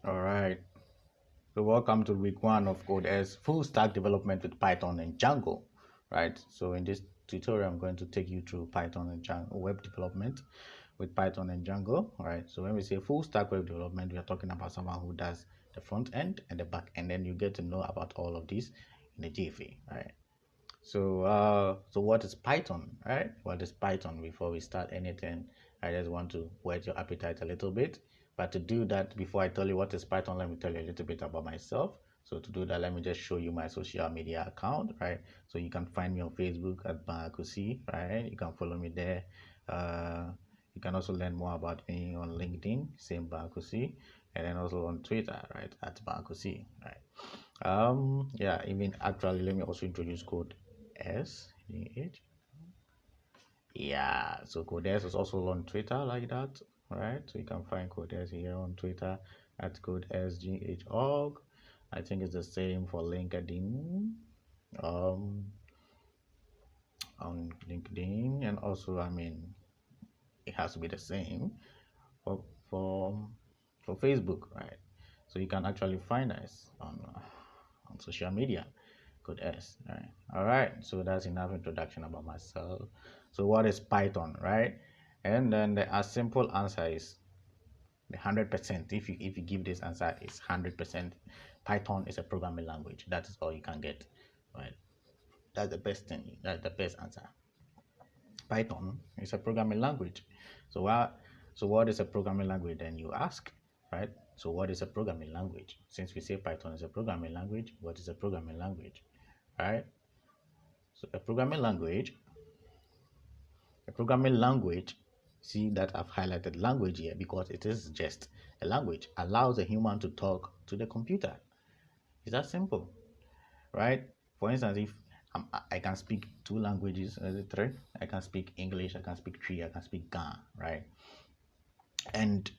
All right. So welcome to week one of Code as full stack development with Python and Django. Right. So in this tutorial, I'm going to take you through Python and Django web development with Python and Django. All right. So when we say full stack web development, we are talking about someone who does the front end and the back end. Then you get to know about all of these in a jiffy. Right. So what is Python? Right? What is Python? Before we start anything, I just want to whet your appetite a little bit. But to do that, before I tell you what is Python, let me tell you a little bit about myself. So to do that, let me just show you my social media account, right? So you can find me on Facebook at Banakusi, right? You can follow me there. You can also learn more about me on LinkedIn, same Banakusi, and then also on Twitter, right? At Banakusi, right? Yeah, even actually, let me also introduce code S. Yeah, so Codes is also on Twitter like that, right? So you can find Codes here on Twitter at codesgh.org. I think it's the same for LinkedIn, um, on LinkedIn, and also, I mean, it has to be the same for for for Facebook, right? So you can actually find us on social media. Code S. Right. All right. So that's enough introduction about myself. So what is Python, right? And then the simple answer is the 100%. If you give this answer, is 100%. Python is a programming language. That is all you can get, right? That's the best thing. That's the best answer. Python is a programming language. So what is a programming language? Then you ask, right? So what is a programming language? Since we say Python is a programming language, what is a programming language, right? So a programming language, see that I've highlighted language here because it is just a language, allows a human to talk to the computer. It's that simple, right? For instance, if I can speak two languages, three, I can speak English, I can speak three, I can speak Ga, right? And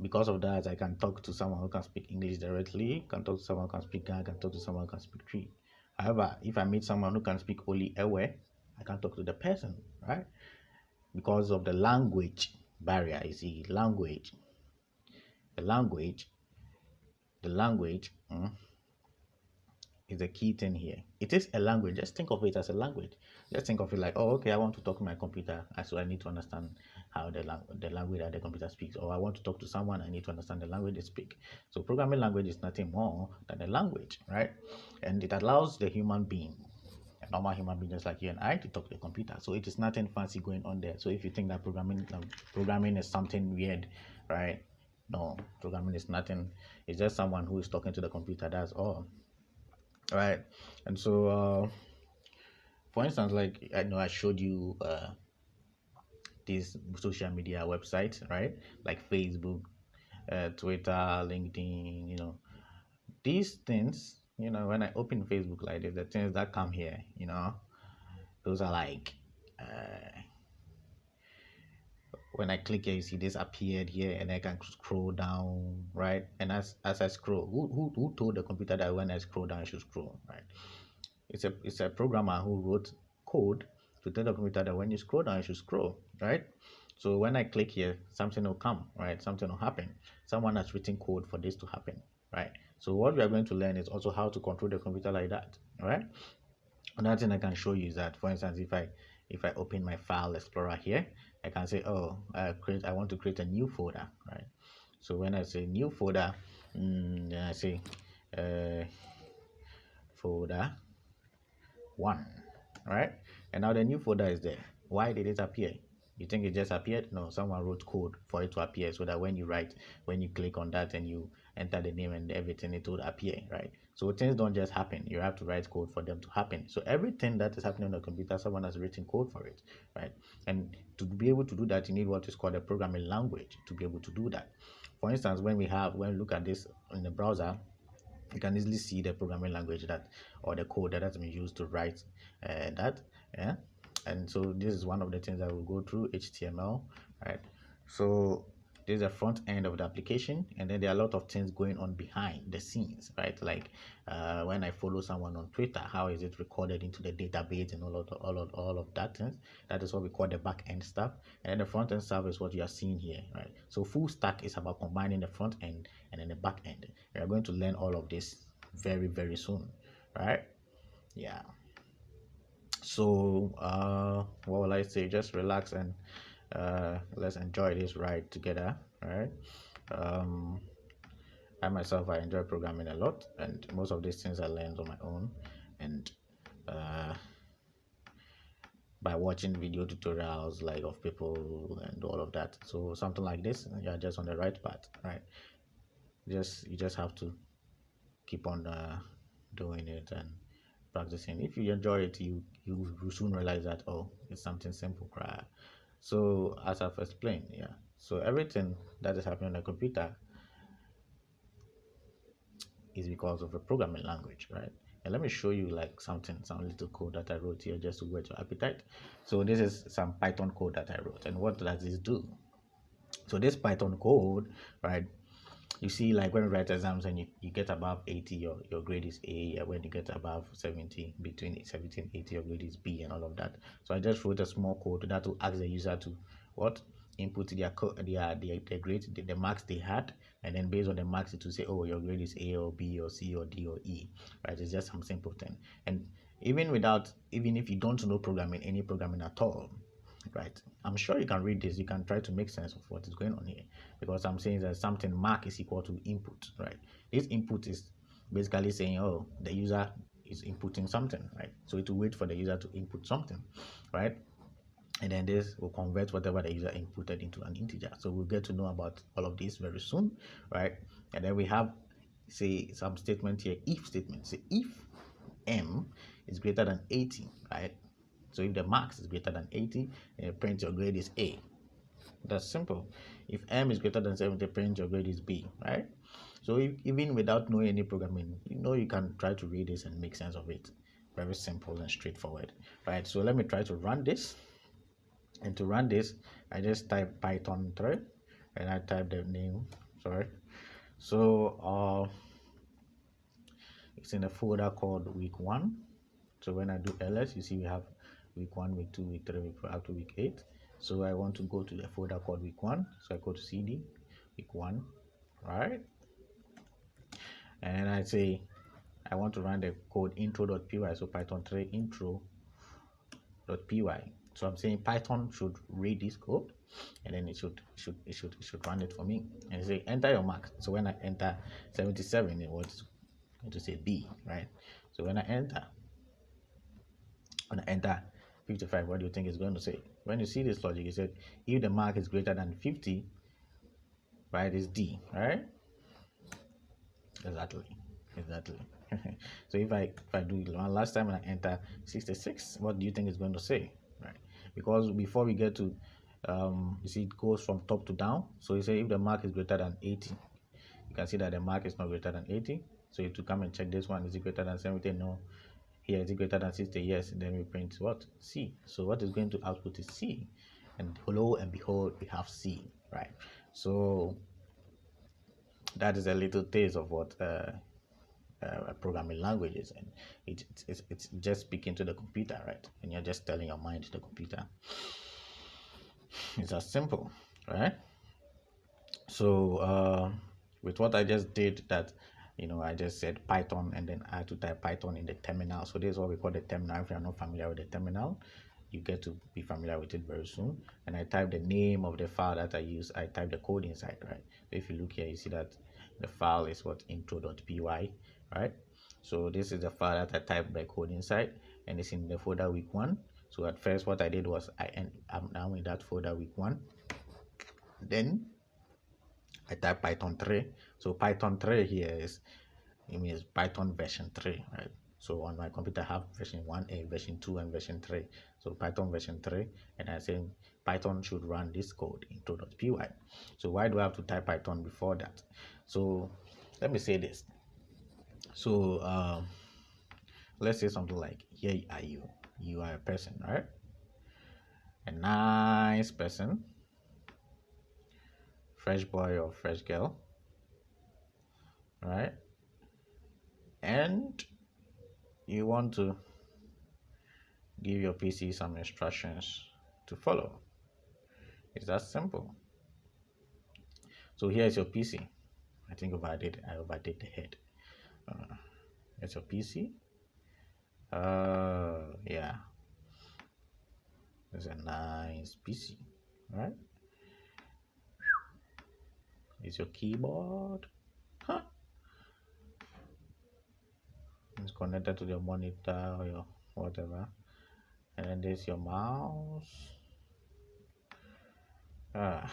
because of that, I can talk to someone who can speak English directly, can talk to someone who can speak Ga, can talk to someone who can speak tree. However, if I meet someone who can speak only Ewe, I can talk to the person, right? Because of the language barrier. You see, the language, the language is the key thing here. It is a language. Just think of it as a language. Just think of it like, oh, okay, I want to talk to my computer, so I need to understand how the language that the computer speaks. Or I want to talk to someone, I need to understand the language they speak. So programming language is nothing more than a language, right? And it allows the human being, a normal human being just like you and I, to talk to the computer. So it is nothing fancy going on there. So if you think that programming is something weird, right? No, programming is nothing. It's just someone who is talking to the computer. That's all, right? And so, for instance, like I know I showed you these social media websites, right? Like Facebook, Twitter, LinkedIn. These things. When I open Facebook like this, the things that come here, those are like when I click here, you see this appeared here, and I can scroll down, right? And as I scroll, who told the computer that when I scroll down, I should scroll, right? It's a programmer who wrote code to tell the computer that when you scroll down, you should scroll, right? So when I click here, something will come, right? Something will happen. Someone has written code for this to happen, right? So what we are going to learn is also how to control the computer like that, right? Another thing I can show you is that, for instance, if I open my file explorer here, I can say, oh, I want to create a new folder, right? So when I say new folder, then I say folder one, right? And now the new folder is there. Why did it appear? You think it just appeared? No, someone wrote code for it to appear so that when you click on that and you enter the name and everything, it will appear, right? So things don't just happen. You have to write code for them to happen. So everything that is happening on the computer, someone has written code for it, right? And to be able to do that, you need what is called a programming language to be able to do that. For instance, when we look at this in the browser, you can easily see the programming language or the code that has been used to write that. Yeah. And so this is one of the things that we'll go through, HTML, right? So There's a front end of the application, and then there are a lot of things going on behind the scenes, right? Like when I follow someone on Twitter, how is it recorded into the database and all of that things? That is what we call the back end stuff. And then the front end stuff is what you are seeing here, right? So full stack is about combining the front end and then the back end. We are going to learn all of this very, very soon, right? Yeah. So what will I say? Just relax and let's enjoy this ride together. All right. um, I myself, I enjoy programming a lot, and most of these things I learned on my own, and uh, by watching video tutorials like of people and all of that. So something like this, you're just on the right path, right? You just have to keep on doing it and practicing. If you enjoy it, you will soon realize that, oh, it's something simple, right? So as I've explained, yeah. So everything that is happening on the computer is because of a programming language, right? And let me show you like some little code that I wrote here just to whet your appetite. So this is some Python code that I wrote, and what does this do? So this Python code, right? You see, like when we write exams and you get above 80, your grade is A. When you get above 70, between 70 and 80, your grade is B, and all of that. So I just wrote a small code that will ask the user to what input their grade, the marks they had, and then based on the marks it will say, oh, your grade is A or B or C or D or E, right? It's just some simple thing. And even if you don't know programming, any programming at all, right, I'm sure you can read this, you can try to make sense of what is going on here, because I'm saying that something mark is equal to input, right? This input is basically saying, oh, the user is inputting something, right? So it will wait for the user to input something, right? And then this will convert whatever the user inputted into an integer. So we'll get to know about all of this very soon, right? And then we have, say, some statement here, if statement. Say if m is greater than 80, right? So if the max is greater than 80, print your grade is A. That's simple. If m is greater than 70, print your grade is B, right? So even without knowing any programming, you can try to read this and make sense of it. Very simple and straightforward, right? So let me try to run this. And to run this, I just type Python 3 and I type the name. Sorry. So it's in a folder called week 1. So when I do ls, you see we have week 1, week 2, week 3, week 4, up to week 8. So I want to go to the folder called week 1. So I go to cd week 1, right? And I say I want to run the code intro.py. So Python 3 intro.py. So I'm saying Python should read this code, and then it should run it for me. And say enter your mark. So when I enter 77, it was going to say B, right? So when I enter 55, what do you think it's going to say? When you see this logic, it said if the mark is greater than 50, right, is D, right? Exactly. So if I do one last time and I enter 66, what do you think it's going to say, right? Because before we get to you see it goes from top to down. So you say if the mark is greater than 80, you can see that the mark is not greater than 80. So you have to come and check this one. Is it greater than 70? No. Here is it greater than 60? Yes. And then we print what? C. So what is going to output is C, and lo and behold, we have C, right? So that is a little taste of what programming languages, and it's just speaking to the computer, right? And you're just telling your mind to the computer. It's as simple, right? So with what I just did, that I just said Python, and then I had to type Python in the terminal. So this is what we call the terminal. If you're not familiar with the terminal, you get to be familiar with it very soon. And I type the name of the file that I use. I type the code inside, right? So if you look here, you see that the file is what intro.py, right? So this is the file that I typed the code inside, and it's in the folder week 1. So at first what I did was I'm now in that folder week 1. Then I type Python 3. So Python 3 here means Python version 3, right? So on my computer I have version 1a, version 2, and version 3. So Python version 3, and I say Python should run this code intro.py. So why do I have to type Python before that? So let me say this. So let's say something like, here are you. You are a person, right? A nice person fresh boy or fresh girl, right? And you want to give your PC some instructions to follow. It's that simple. So here's your PC. I overdid the head. It's your PC. Yeah, it's a nice PC, right? It's your keyboard. Huh? It's connected to your monitor or your whatever. And then there's your mouse. Ah,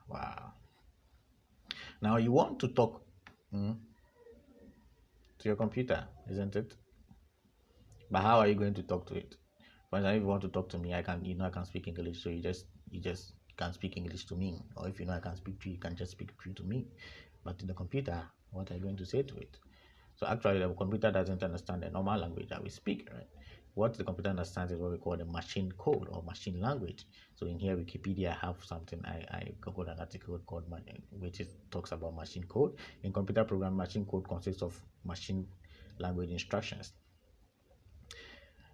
wow. Now you want to talk to your computer, isn't it? But how are you going to talk to it? For example, if you want to talk to me, I can speak English, so you just can speak English to me. Or if you know I can speak to you, you can just speak to me. But in the computer, what are you going to say to it? So actually, the computer doesn't understand the normal language that we speak, right? What the computer understands is what we call the machine code or machine language. So in here, Wikipedia, I have something, I googled an article called, which talks about machine code. In computer program, machine code consists of machine language instructions.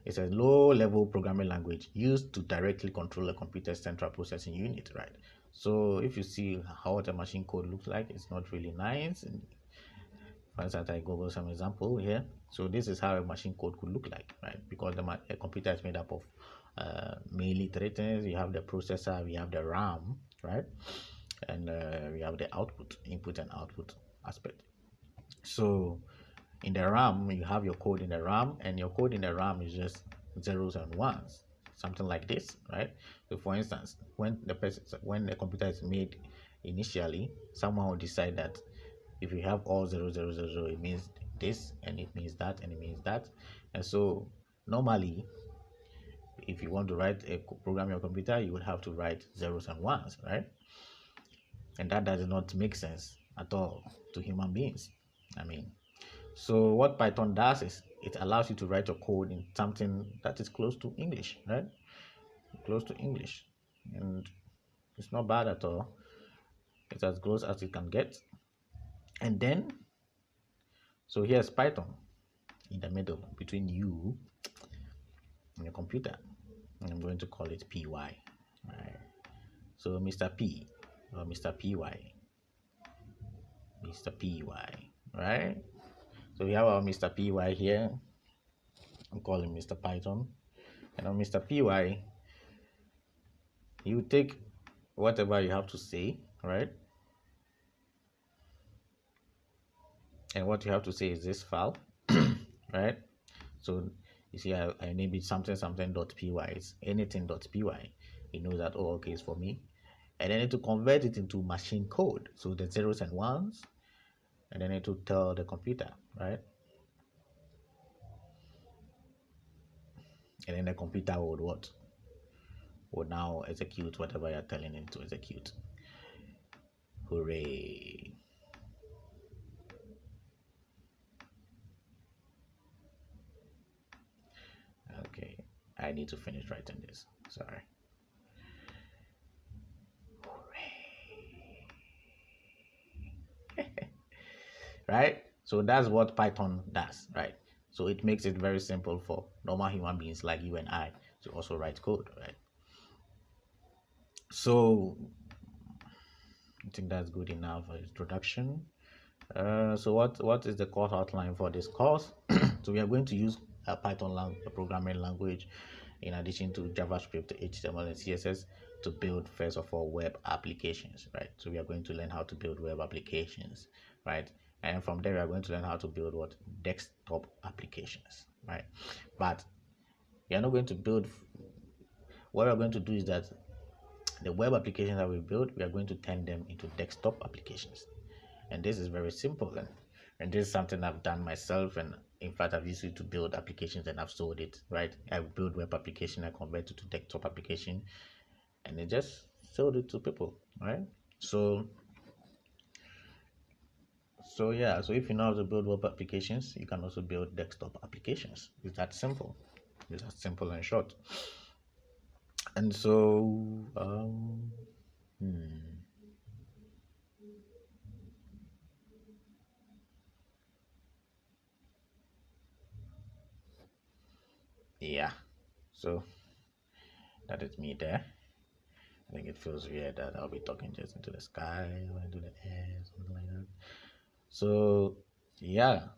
It's a low-level programming language used to directly control a computer's central processing unit, right? So if you see how the machine code looks like, it's not really nice. For instance, I google some example here. So this is how a machine code could look like, right? Because a computer is made up of mainly three things. You have the processor, we have the RAM, right? And we have the output, input and output aspect. So in the RAM, you have your code in the RAM, and your code in the RAM is just zeros and ones, something like this, right? So for instance, when the computer is made initially, someone will decide that if you have all 0, 0, 0, 0, it means this, and it means that, and it means that. And so normally, if you want to write a program your computer, you would have to write zeros and ones, right? And that does not make sense at all to human beings. So what Python does is it allows you to write your code in something that is close to English, right? Close to English. And it's not bad at all. It's as close as it can get. And then, so here's Python in the middle between you and your computer. And I'm going to call it PY. Right? So Mr. P or Mr. PY. Mr. PY, right? So we have our Mr. PY here. I'm calling Mr. Python. And on Mr. PY, you take whatever you have to say, right? And what you have to say is this file, right? So you see, I named it something.py. It's anything.py. It knows that, oh, okay, it's for me. And then it to convert it into machine code. So the zeros and ones, and then it will tell the computer, right? And then the computer would what? Would now execute whatever you're telling it to execute. Hooray. Okay, I need to finish writing this. Sorry. Hooray. Right? So that's what Python does, right? So it makes it very simple for normal human beings like you and I to also write code, right? So I think that's good enough for introduction. So what is the course outline for this course? So we are going to use a Python a programming language in addition to JavaScript, HTML, and CSS to build, first of all, web applications, right? So we are going to learn how to build web applications, right? And from there, we are going to learn how to build what? Desktop applications, right? But we are not going to build. What we are going to do is that the web applications that we build, we are going to turn them into desktop applications. And this is very simple. And this is something I've done myself. And in fact, I've used it to build applications and I've sold it, right? I build web application, I convert it to desktop application, and I just sold it to people, right? So yeah, so if you know how to build web applications, you can also build desktop applications. It's that simple. It's that simple and short. And so Yeah. So that is me there. I think it feels weird that I'll be talking just into the sky or into the air, something like that. So yeah.